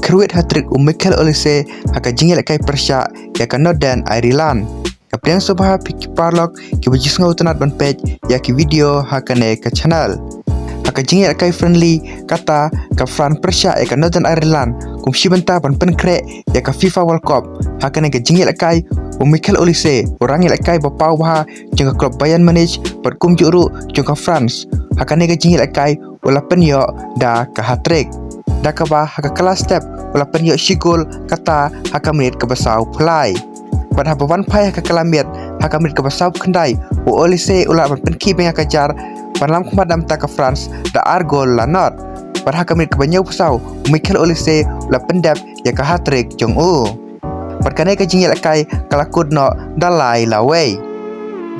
Kruit hat-trick Michael Olise haka jingel kai Persha ya ka Northern Ireland. Kapriang sobaha piki parlok ki bajisnga utanat ban page ya ki video haka ne ka channel. Haka jingel kai friendly kata ka Fran Persha ya ka Northern Ireland kum shibanta ban penkre ya ka FIFA World Cup haka ne ka jingel kai Michael Olise orang yang kai bapau baha jengka klub Bayern Munich ber kum juru jengka France haka ne ka jingel kai ula penyo da ka hat-trick. Da ka ba haka kelas step ula penyo shigol kata haka menit ke basau pelai. Pada bawan pai haka kelamiat haka menit ke basau kendai Olise ula ban penki benga kajar Parlam kemadam ta ke France da argol lanot. Pada haka menit ke banyau pasau Michael Olise ula pendap ya ka hat-trick jong Perkane ka jingil kai kalakut no dalai lawai.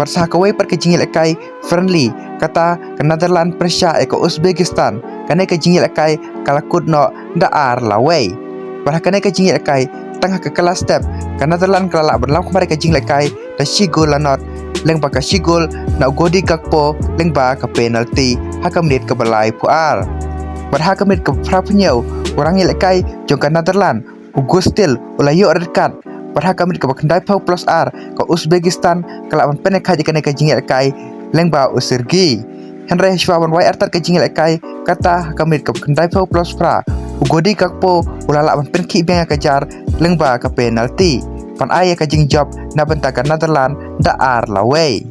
Barsa kawai per ka jingil kai friendly kata ke Netherlands Persha ke Uzbekistan. Kane ka jingil kai kalakut no daar lawai. Barkane ka jingil kai tengah ke kelas step ke Netherlands kalak berlam kemari ka jingil kai da shigol lanot. Leng ba ka shigol na Godi Gakpo leng ba ka penalty haka menit ke balai puar. Barhaka menit ke prapunyau orang il kai jong ke Netherlands Ugustil ulayo rekat pada kami ke bakandai pau plus R ke Uzbekistan kalak penek haji kene ke jingil kai lengba usirgi Henry Shwaban wai artat ke jingil kai kata kami ke bakandai pau plus fra Ugodi Gakpo ulala penki benga kejar lengba ke penalty pan aya ke jing job na bentakan Netherlands da ar lawai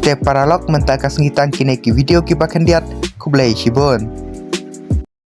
te paralog mentaka sengitan kini ki video ki bakandiat kublai shibon.